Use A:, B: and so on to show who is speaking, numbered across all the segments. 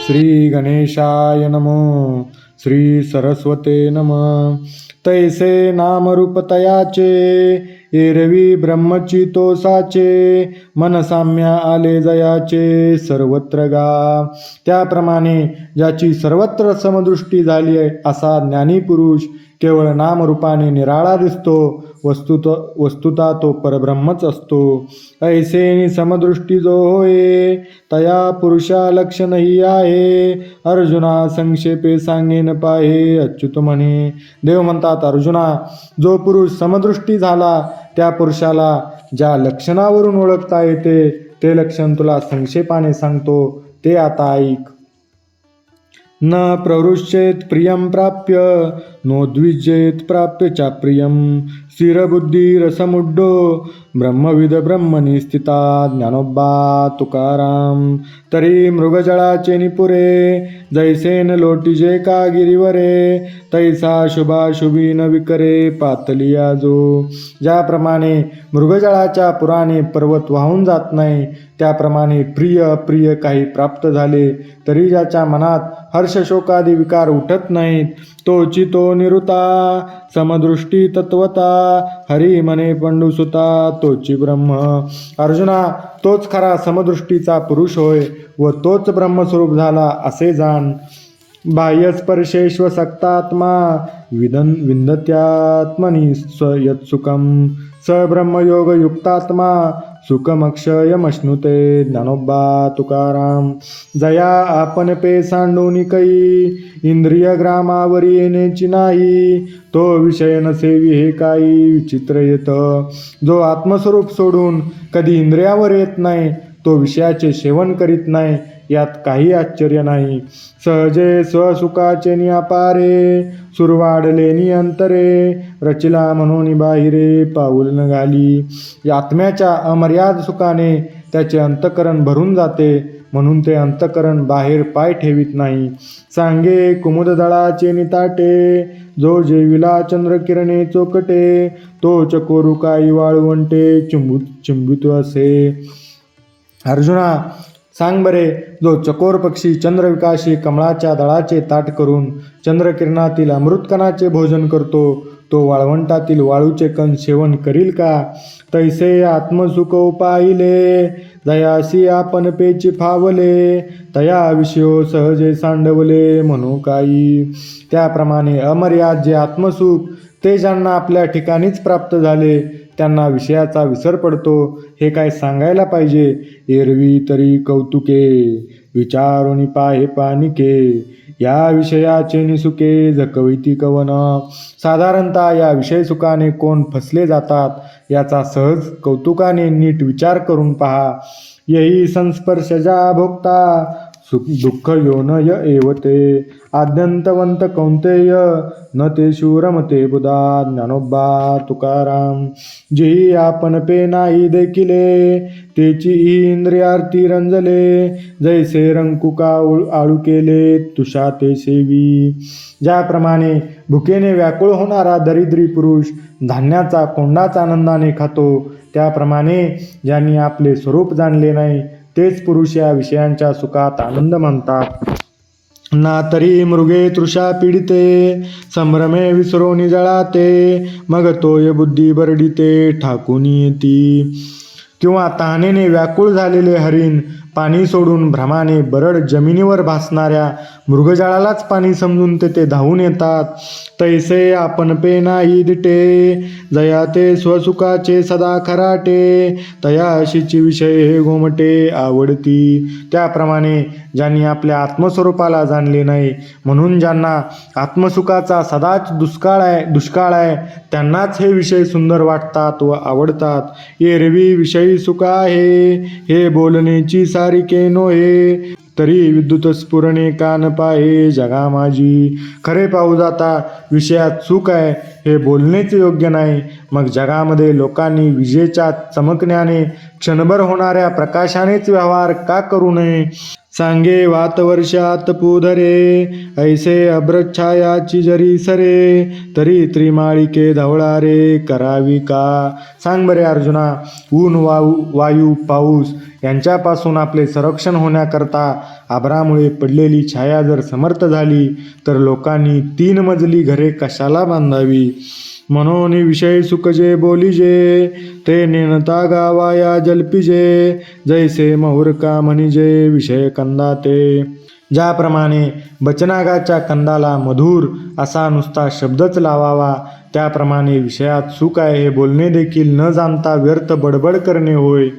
A: श्री गणेशाय नमो. श्री सरस्वते नमः. तैसे नामरूप तयाचे एरवी ब्रह्मची तो साचे. मन साम्या आले जयाचे सर्वत्र गा. त्याप्रमाणे ज्याची सर्वत्र समदृष्टी झाली असा ज्ञानी पुरुष केवळ नामरूपाने निराळा दिसतो. वस्तुता तो परब्रह्मच असतो. ऐसे समदृष्टी जो होये तया पुरुषा लक्ष नाही आहे. अर्जुना संक्षेपे सांगेन पाहे अच्युत म्हणे. देव म्हणतात, अर्जुना, जो पुरुष समदृष्टी झाला त्या पुरुषाला ज्या लक्षणावरून ओळखता येते ते लक्षण तुला संक्षेपाने सांगतो, ते आता ऐक. न प्रवृश्चेत प्रियं प्राप्य नोद्विजेत प्राप्य चाप्रियं. स्थिरबुद्धी रसमुड्डो ब्रह्मविद ब्रह्मनि स्थिता. ज्ञानोबा तुकाराम. तरी मृगजळाचे निपुरे जैसेन लोटीजे का गिरीवरे. तैसा शुभाशुभी न विकरे पातलिया जो. ज्याप्रमाणे मृगजळाच्या पुराने पर्वत वाहून जात नाही त्याप्रमाणे प्रिय अप्रिय काही प्राप्त झाले तरी ज्याच्या मनात हर्ष शोकादी विकार उठत नाहीत तोची तो निरुता. समदृष्टी तत्वता हरी मने पंडुसुता तोची ब्रह्म. अर्जुना, तोच खरा समदृष्टीचा पुरुष होय व तोच ब्रह्मस्वरूप झाला असे जाण. बाह्यस्पर्शेष्वसक्तात्मा विंदत्यात्मनि यत्सुखं. स ब्रह्मयोगयुक्तात्मा सुखमक्षयमश्नुते. ज्ञानोबा तुकाराम. जया आपण पे सांडूनिकई इंद्रिय ग्रामावरी येण्याची नाही. तो विषय नसेवी हे काही विचित्र येत. जो आत्मस्वरूप सोडून कधी इंद्रियावर येत नाही तो विषयाचे सेवन करीत नाही यात काही आश्चर्य नाही. सहजे स्वसुखाचे नियापारे सुरवाडले नियंतरे. रचिला म्हणून बाहिरे पाऊल न घाली. आत्म्याच्या अमर्याद सुखाने त्याचे अंतःकरण भरून जाते म्हणून ते अंतःकरण बाहेर पाय ठेवित नाही. सांगे कुमुददळाचे निताटे जो जेविला चंद्रकिरणे चोकटे. तो चकोरू काही वाळवंटे चिंबित असे. अर्जुना, सांग बरे, जो चकोर पक्षी चंद्रविकाशी कमळाच्या दळाचे ताट करून चंद्रकिरणातील अमृतकणाचे भोजन करतो तो वाळवंटातील वाळूचे कण सेवन करील का. तैसे आत्मसुख उपाहिले जयासी आपण पेची फावले. तया विषयो सहजे सांडवले म्हणू काही. त्याप्रमाणे अमर्याद जे आत्मसुख ते ज्यांना आपल्या ठिकाणीच प्राप्त झाले त्यांना विषयाचा विसर पडतो हे काय सांगायला पाहिजे. एरवी तरी कौतुके विचारोनी पाहे पानिके. या विषयाचे निसुके जकविती कवन. साधारणतः या विषय सुखाने कोण फसले जातात याचा सहज कौतुकाने नीट विचार करून पहा. यही संस्पर्शजा भोक्ता दुःख योनय एवते. आद्यंतवंत कौंतेय न ते शूरमते बुधा. ज्ञानोबा तुकाराम. जेही आपण पे नाही देखिले तेची इंद्रियार्थी रंजले. जैसे रंकुका आळू केले तुषा ते सेवी. ज्याप्रमाणे भुकेने व्याकुळ होणारा दरिद्री पुरुष धान्याचा कोंडाच आनंदाने खातो त्याप्रमाणे ज्यांनी आपले स्वरूप जाणले नाही तेच पुरुष या विषयांच्या सुखात आनंद मानतात. ना तरी मृगे तृषा पीडिते संभ्रमे विसरोनी जळाते. मग तोय बुद्धी बरडिते ठाकून येती. किंवा तहानेने व्याकुळ झालेले हरिण पाणी सोडून भ्रमाने बरड जमिनीवर भासणाऱ्या मृगजाळालाच पाणी समजून ते धावून येतात. तैसे आपण पे नाही दिटे जया ते स्वसुखाचे सदा खराटे. तया अशीची विषय हे गोमटे आवडती. त्याप्रमाणे ज्यांनी आपल्या आत्मस्वरूपाला जाणले नाही म्हणून ज्यांना आत्मसुखाचा सदाच दुष्काळ आहे त्यांनाच हे विषय सुंदर वाटतात व आवडतात. एरवी विषयी सुख आहे हे बोलण्याची सारिके नोहे. तरी विद्युत स्फुरणे कान पाहे जगा माझी. खरे पाहू जाता विषयात सुख आहे हे बोलणेच योग्य नाही. मग जगामध्ये लोकांनी विजेच्या चमकण्याने क्षणभर होणाऱ्या प्रकाशानेच व्यवहार का करू नये. सांगे वातवर्षात पुधरे ऐसे अभ्रच्छायाची जरी सरे तरी त्रिमाळिके धवळारे करावी का. सांग बरे अर्जुना, ऊन वायू पाऊस यांच्यापासून आपले संरक्षण होण्याकरता आभरामुळे पडलेली छाया जर समर्थ झाली तर लोकांनी 3 मजली घरे कशाला बांधावी. म्हणून विषय सुख जे बोलिजे ते नेणता गावाया जल्पिजे जैसे महुरका म्हणिजे विषय कंदा ते. ज्याप्रमाणे बचनागाच्या कंदाला मधुर असा नुसता शब्दच लावावा त्याप्रमाणे विषयात सुख आहे हे बोलणे देखील न जाणता व्यर्थ बडबड करणे होय.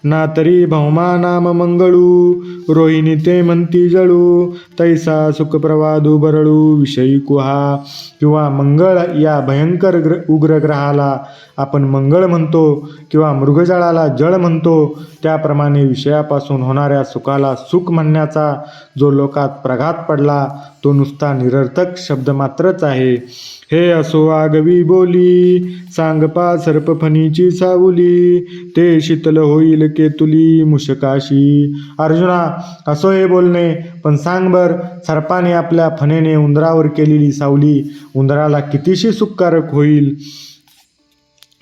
A: ना तरी भौमा नाम मंगळू रोहिणी ते म्हणती जळू तैसा सुखप्रवादू बरळू विषयी कुहा. किंवा मंगळ या भयंकर उग्रग्रहाला आपण मंगळ म्हणतो किंवा मृगजळाला जळ म्हणतो त्याप्रमाणे विषयापासून होणाऱ्या सुखाला सुख म्हणण्याचा जो लोकात प्रघात पडला तो नुसता निरर्थक शब्द मात्रच आहे. हे असो आगवी बोली सांगपा सर्पफणीची सावली ते शीतल होईल केतुली मुशकाशी. अर्जुना, असो हे बोलणे, पण सांग बर सर्पाने आपल्या फणेने उंदरावर केलेली सावली उंदराला कितीशी सुखकारक होईल.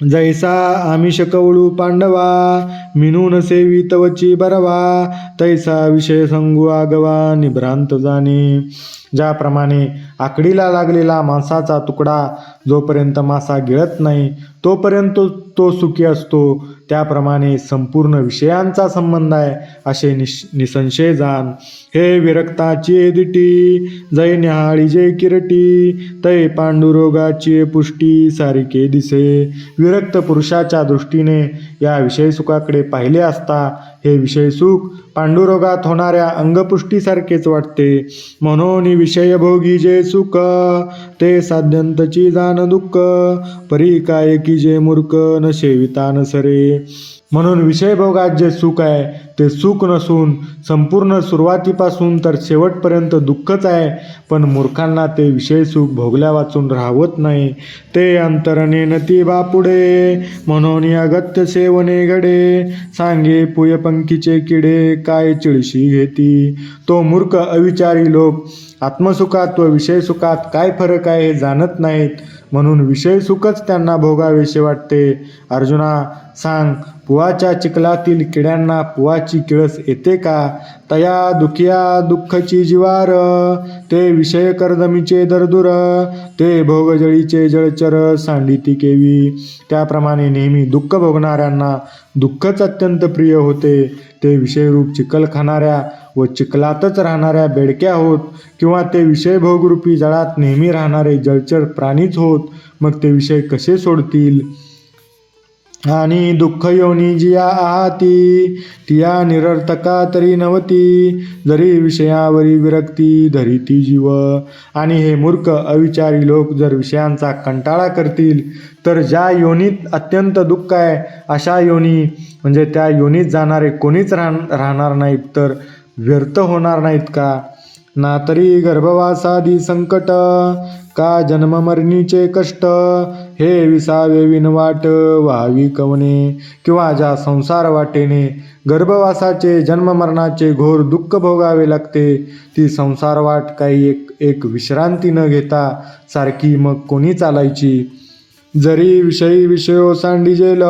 A: जैसा आमिष कवळू पांडवा मिनून सेवी तवची बरवा तैसा विषय संगू आगवा निभ्रांत जाणे. ज्याप्रमाणे आकडीला लागलेला मांसाचा तुकडा जोपर्यंत मासा गिळत नाही तोपर्यंत तो सुखी असतो त्याप्रमाणे संपूर्ण विषयांचा संबंध आहे असे निसंशय जाण. हे विरक्ताची दिटी जै न्याहाळी जे किरटी तै पांडुरोगाची पुष्टी सारिके दिसे. विरक्त पुरुषाच्या दृष्टीने या विषयसुखाकडे पाहिले असता हे विषयसुख पांडुरोगात होणाऱ्या अंगपुष्टीसारखेच वाटते. म्हणून विषयभोगी जे सुख ते साध्यंतची जाण दुःख परी काय की जे मूर्ख न सेविता न सरे. म्हणून विषयभोगात जे सुख आहे ते सुख नसून संपूर्ण सुरुवातीपासून तर शेवटपर्यंत दुःखच आहे. पण मूर्खांना ते विषय सुख भोगल्या वाचून राहवत नाही. ते अंतरणे नती बापुडे म्हणून अगत्य सेवने घडे सांगे पुयपंखीचे किडे काय चिळशी घेती. तो मूर्ख अविचारी लोक आत्मसुखात व विषयसुखात काय फरक आहे हे जाणत नाहीत म्हणून विषयसुखच त्यांना भोगावेसे वाटते. अर्जुना, सांग पुवाच्या चिखलातील किड्यांना पुवाची किळस येते का. तया दुखिया दुःखची जिवार ते विषय कर्दमीचे दरदुर ते भोगजळीचे जळचर सांडिती केवी. त्याप्रमाणे नेहमी दुःख भोगणाऱ्यांना दुःखच अत्यंत प्रिय होते. ते विषयरूप चिखल खाणाऱ्या व चिखलातच राहणाऱ्या बेडक्या होत किंवा ते विषय भोगरूपी जळात नेहमी राहणारे जळचर प्राणीच होत. मग ते विषय कसे सोडतील. आणि दुःख योनी जिया आहाती तिया निरर्थका तरी नवती जरी विषयावरी विरक्ती धरिती जीव. आणि हे मूर्ख अविचारी लोक जर विषयांचा कंटाळा करतील तर ज्या योनीत अत्यंत दुःख आहे अशा योनी म्हणजे त्या योनीत जाणारे कोणीच राहणार नाहीत तर व्यर्थ होणार नाहीत का. ना तरी गर्भवासादी संकट का जन्ममरणीचे कष्ट हे विसावे विनवाट व्हावी कवने. किंवा ज्या संसार वाटेने गर्भवासाचे जन्ममरणाचे घोर दुःख भोगावे लागते ती संसार वाट काही एक विश्रांती न घेता सारखी मग कोणी चालायची. जरी विषयी विषयो सांडिजेल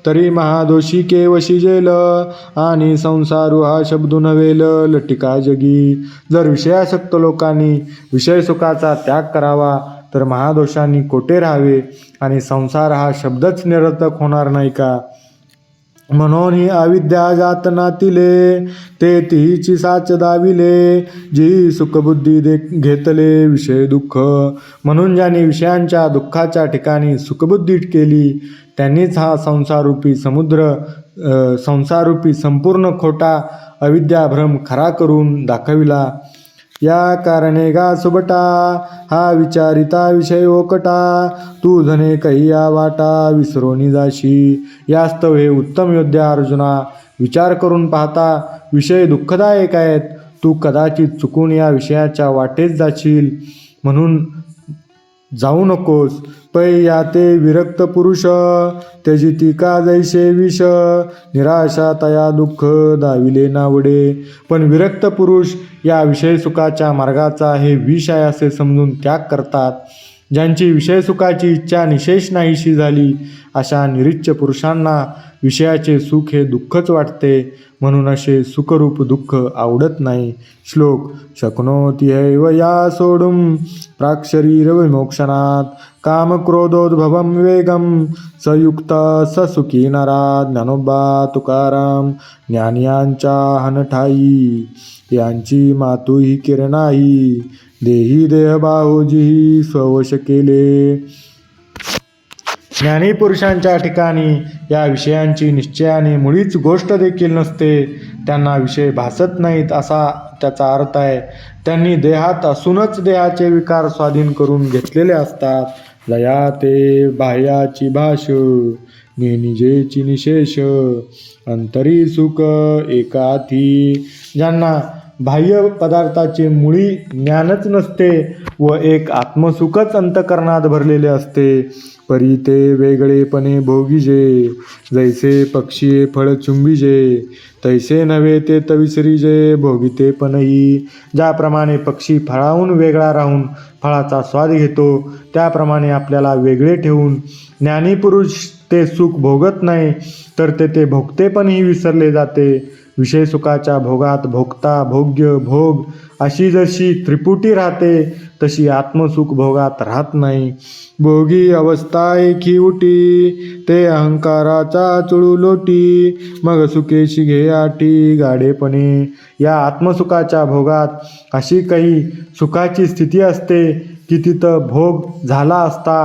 A: तरी महादोषी केवशी जेल आणि संसारू हा शब्दू नव्हेल लटिका जगी. जर विषयासक्त लोकांनी विषयसुखाचा त्याग करावा तर महादोषांनी कोठे राहावे आणि संसार हा शब्दच निरर्थक होणार नाही का. म्हणून ही अविद्या जातनातिले ते तिची साच दाविले जी सुखबुद्धी घेतले विषय दुःख. म्हणून ज्यांनी विषयांच्या दुःखाच्या ठिकाणी सुखबुद्धी केली त्यांनीच हा संसारूपी संपूर्ण खोटा अविद्याभ्रम खरा करून दाखविला. या कारणे गा सुबटा हा विचारिता विषय ओकटा तू धने कहिया वाटा विसरोनी जाशी. यास्तव हे उत्तम योद्धा अर्जुना, विचार करून पाहता विषय दुःखदायक आहेत. तू कदाचित चुकून या विषयाच्या वाटेत जाशील म्हणून जाऊ नकोस. पै याते विरक्त पुरुष त्यजिती का जैसे विष निराशा तया दुःख दाविले नावडे. पण विरक्त पुरुष या विषय सुखाच्या मार्गाचा हे विष आहे असे समजून त्याग करतात. ज्यांची विषय सुखाची इच्छा निशेष नाहीशी झाली अशा निरीच्छ पुरुषांना विषयाचे सुख हे दुःखच वाटते. म्हणून असे सुखरूप दुःख आवडत नाही. श्लोक. शक्नोति हैव या सोडुं प्राक्शरीर विमोक्षणात कामक्रोधोद्भवं वेगं सयुक्त स सुखी नरा. ज्ञानोबा तुकाराम. ज्ञानियांच्या हनठाई यांची मातुही किरणाई देही देहबाहोजी स्ववश केले. ज्ञानी पुरुषांच्या ठिकाणी या विषयांची निश्चयाने मुळीच गोष्ट देखील नसते. त्यांना विषय भासत नाहीत असा त्याचा अर्थ आहे. त्यांनी देहात असूनच देहाचे विकार स्वाधीन करून घेतलेले असतात. लया ते बाह्याची भाष निजेची निशेष अंतरी सुख एकाथी. ज्यांना बाह्य पदार्थाचे मुळी ज्ञानच नसते व एक आत्मसुखच अंतःकरणात भरलेले असते. परी ते वेगळेपणे भोगिजे जैसे पक्षी फळ चुंबिजे तैसे नव्हे ते तविसरीजे भोगितेपणही. ज्याप्रमाणे पक्षी फळाहून वेगळा राहून फळाचा स्वाद घेतो त्याप्रमाणे आपल्याला वेगळे ठेवून ज्ञानी पुरुष ते सुख भोगत नाही तर ते भोगतेपणही विसरले जाते. विषय सुखाच्या भोगात भोगता भोग्य भोग अशी जशी त्रिपुटी राहते तशी आत्मसुख भोगात राहत नाही. भोगी अवस्था एकी उटी ते अहंकाराचा चुळुलोटी मग सुखेशी घे आठी गाडेपणे. या आत्मसुखाच्या भोगात अशी काही सुखाची स्थिती असते की तिथं भोग झाला असता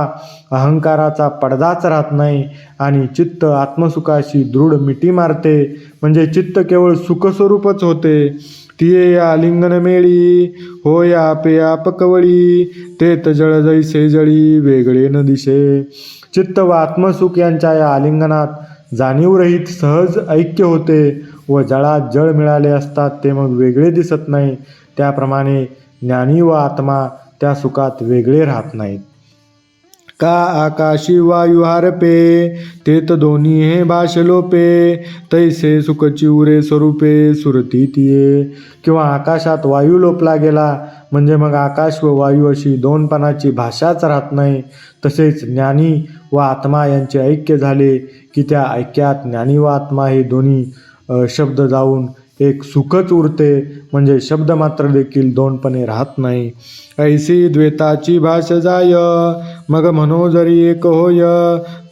A: अहंकाराचा पडदाच राहत नाही आणि चित्त आत्मसुखाशी दृढ मिठी मारते. म्हणजे चित्त केवळ सुखस्वरूपच होते. तिये या लिंगन मेळी हो या पेया पकवळी ते तजळ जैसे जळी वेगळे न दिशे. चित्त व आत्मसुख यांच्या या आलिंगनात जाणीवरहित सहज ऐक्य होते व जळात जळ मिळाले असतात ते मग वेगळे दिसत नाही. त्याप्रमाणे ज्ञानी व आत्मा त्या सुखात वेगळे राहत नाहीत. का आकाशी वायू हारपे तेत दोन्ही हे भाषलोपे तैसे सुखची उरे स्वरूपे सुरती तिये. किंवा आकाशात वायू लोपला गेला म्हणजे मग आकाश व वायू अशी दोनपणाची भाषाच राहत नाही. तसेच ज्ञानी व आत्मा यांचे ऐक्य झाले की त्या ऐक्यात ज्ञानी व आत्मा हे दोन्ही शब्द जाऊन एक सुखच उरते. म्हणजे शब्द मात्र देखील दोनपणे राहत नाही. ऐसी द्वैताची भाष जाय मग म्हणो जरी एक होय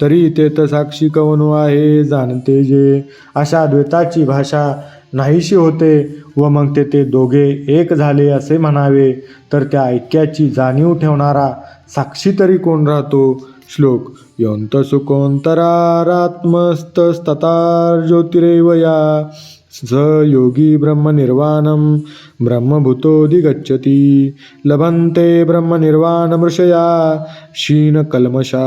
A: तरी तेत साक्षी कवनो आहे जाणते जे. अशा द्वैताची भाषा नाहीशी होते व मग ते दोघे एक झाले असे म्हणावे तर त्या ऐक्याची जाणीव ठेवणारा साक्षी तरी कोण राहतो. श्लोक. योंत सुकोंतरारात्मस्तस्तार ज्योतिरेव या स योगी ब्रह्मनिर्वाणं ब्रह्मभूतोऽधिगच्छति लभन्ते ब्रह्मनिर्वाणमृषया क्षीणकल्मषा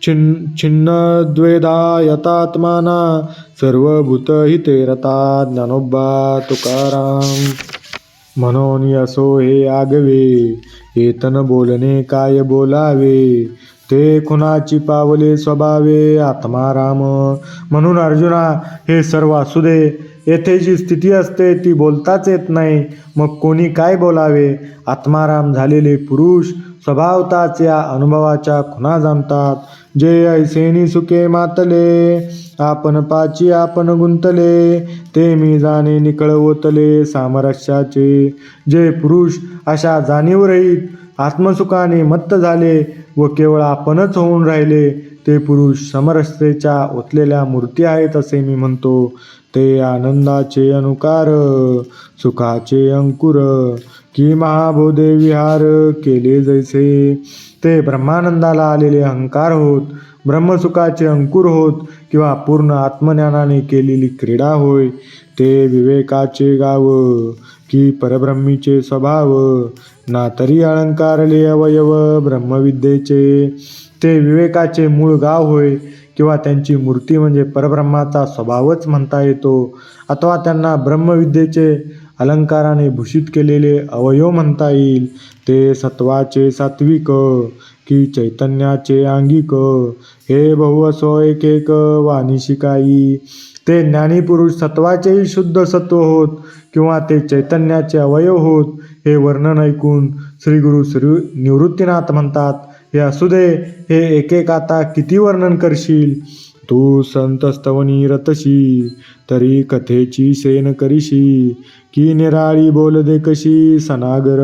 A: छिन्नद्वेधा यतात्माना सर्वभूतहिते रता. ज्ञानोबा तुकाराम. म्हणून असो हे आगवे येतन बोलणे काय बोलावे ते खुनाची पावले स्वभावे आत्माराम. म्हणून अर्जुना हे सर्व असू दे. येथे जी स्थिती असते ती बोलताच येत नाही मग कोणी काय बोलावे. आत्माराम झालेले पुरुष स्वभावताच या अनुभवाच्या खुणा जाणतात. जे ऐसेनी सुखे मातले आपण पाची आपण गुंतले ते मी जाणे निकळवतले सामरस्याचे. जे पुरुष अशा जाणीवरहित आत्मसुखाने मत्त झाले व केवळ आपणच होऊन राहिले ते पुरुष समरसतेच्या ओतलेल्या मूर्ती आहेत असे मी म्हणतो. ते आनंदाचे अनुकार सुखाचे अंकुर की महाबोधे विहार केले जैसे. ते ब्रह्मानंदाला आलेले अहंकार होत ब्रह्मसुखाचे अंकुर होत किंवा पूर्ण आत्मज्ञानाने केलेली क्रीडा होय. ते विवेकाचे गाव की परब्रह्मीचे स्वभाव ना तरी अलंकारले अवयव ब्रह्मविद्येचे. ते विवेकाचे मूळ गाव होय किंवा त्यांची मूर्ती म्हणजे परब्रह्माचा स्वभावच म्हणता येतो. अथवा त्यांना ब्रह्मविद्येचे अलंकाराने भूषित केलेले अवयव म्हणता येईल. ते सत्वाचे सात्विक की चैतन्याचे आंगिक, हे बहु असो एक एक वाणी शिकाई. ते ज्ञानी पुरुष सत्वाचेही शुद्ध सत्व होत किंवा ते चैतन्याचे अवयव होत, हे वर्णन ऐकून श्री गुरु श्री निवृत्तीनाथ म्हणतात, हे असू दे, हे एक एक आता किती वर्णन करशील. तू संत स्तवनी रतशी, तरी कथेची सेन करीशी, की निराळी बोल दे कशी सनागर.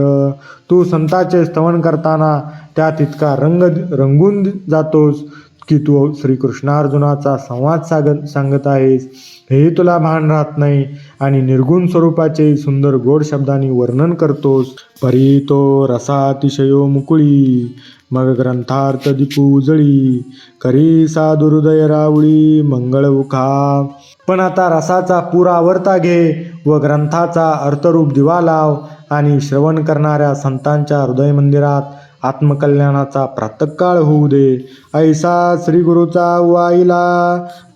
A: तू संताचे स्तवन करताना त्यात इतका रंगून जातोस की तू श्रीकृष्णार्जुनाचा संवाद सांगत आहेस, हेही तुला भान राहत नाही आणि निर्गुण स्वरूपाचे सुंदर गोड शब्दांनी वर्णन करतोस. परी तो रसातिशयो मुकुळी, मग ग्रंथार्थ दीपू उजळी, करी साधुहृदय रावळी मंगळ उखा. पण आता रसाचा पूर आवरता घे व ग्रंथाचा अर्थरूप दिवा लाव आणि श्रवण करणाऱ्या संतांच्या हृदय मंदिरात आत्मकल्याणाचा प्रातःकाळ होऊ दे. ऐसा श्री गुरुचा वाईला,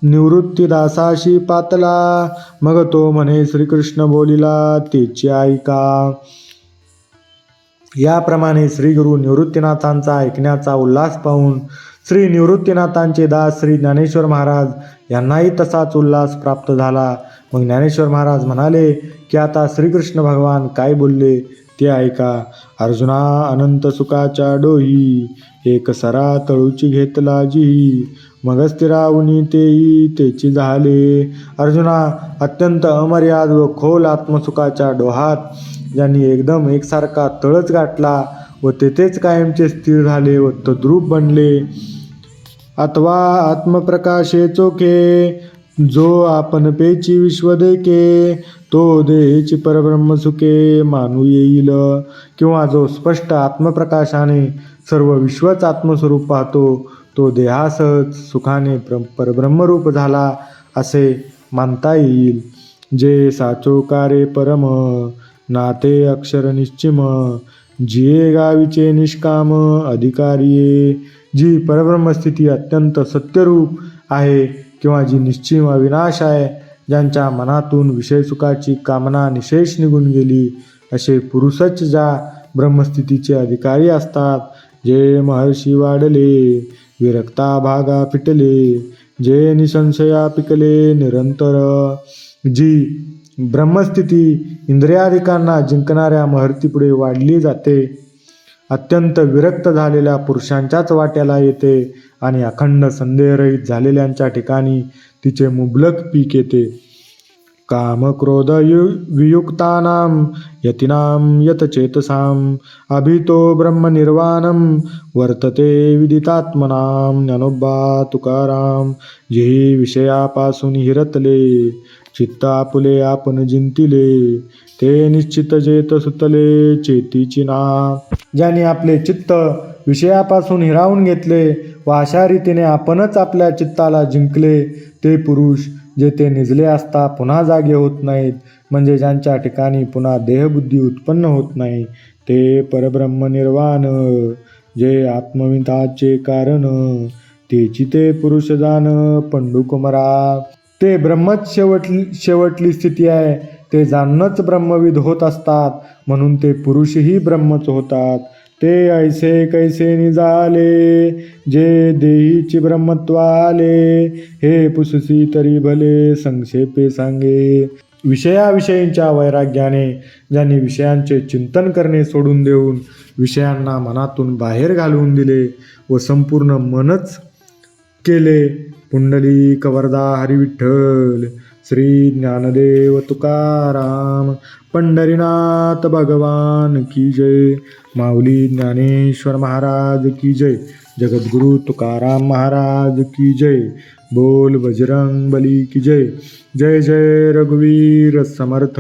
A: निवृत्तीदासाशी पातला, मग तो म्हणे श्रीकृष्ण बोलिला तेची ऐका. याप्रमाणे श्री गुरु निवृत्तीनाथांचा ऐकण्याचा उल्हास पाहून श्री निवृत्तीनाथांचे दास श्री ज्ञानेश्वर महाराज यांनाही तसाच उल्हास प्राप्त झाला. मग ज्ञानेश्वर महाराज म्हणाले की आता श्रीकृष्ण भगवान काय बोलले ते ऐका. अर्जुना अनंत सुखाच्या डोही, एक सरा तळूची घेतला जी, मग स्थिरावुनी तेही तेची झाले. अर्जुना, अत्यंत अमर्याद व खोल आत्मसुखाच्या डोहात ज्यांनी एकदम एकसारखा तळच गाठला व तेथेच कायमचे स्थिर झाले व तद्रूप बनले. अथवा आत्मप्रकाशे चोखे, जो आपण पेची विश्व देखे, तो देहेची परब्रह्म सुखे मानू येईल. किंवा जो स्पष्ट आत्मप्रकाशाने सर्व विश्वच आत्मस्वरूप पाहतो, तो देहासच सुखाने परब्रह्मरूप झाला असे मानता येईल. जे साचोकारे परम, नाते अक्षर निश्चिम, जिये गावीचे निष्काम अधिकारिये. जी परब्रह्मस्थिती अत्यंत सत्यरूप आहे किंवा जी निश्चिम अविनाश आहे, ज्यांच्या मनातून विषयसुखाची कामना निशेष निघून गेली, असे पुरुषच ज्या ब्रह्मस्थितीचे अधिकारी असतात. जे महर्षी वाढले, विरक्ता भागा फिटले, जे निसंशया पिकले निरंतर. जी ब्रह्मस्थिती इंद्रियादिकांना जिंकणाऱ्या महर्तीपुढे वाढली जाते, अत्यंत विरक्त झालेल्या पुरुषांच्याच वाट्याला येते आणि अखंड संदेहरहित झालेल्यांच्या ठिकाणी तिचे मुबलक पीक येते. काम क्रोध वियुक्तानां यतीनां यतचेतसां, अभितो ब्रह्मनिर्वाणं वर्तते विदितात्मनां. ज्ञानोबा तुकाराम. जेही विषयापासून हिरतले, चित्त आपुले आपण जिंतिले, ते निश्चित जेत सुतले चेतीची ना. ज्यांनी आपले चित्त विषयापासून हिरावून घेतले व अशा रीतीने आपणच आपल्या चित्ताला जिंकले, ते पुरुष जे ते निजले असता पुन्हा जागे होत नाहीत, म्हणजे ज्यांच्या ठिकाणी पुन्हा देहबुद्धी उत्पन्न होत नाही, ते परब्रह्म निर्वाण. जे आत्मविदाचे कारण, तेची ते पुरुष जाण पंडुकुमरा. ते ब्रह्मच शेवटली स्थिती आहे. ते जाणूनच ब्रह्मविद होत असतात, म्हणून ते पुरुषही ब्रह्मच होतात. ते ऐसे कैसे निजाले, जे देहीची ब्रह्मत्व आले, हे पुससी तरी भले संक्षेपे सांगे. विषयाविषयींच्या वैराग्याने ज्यांनी विषयांचे चिंतन करणे सोडून देऊन विषयांना मनातून बाहेर घालवून दिले व संपूर्ण मनच केले. पुंडलिक वरदा हरिविठ्ठल. श्री ज्ञानदेव तुकाराम. पंढरीनाथ भगवान की जय. माऊली ज्ञानेश्वर महाराज की जय. जगद्गुरु तुकाराम महाराज की जय. बोल बजरंग बली की जय. जय जय रघुवीर समर्थ.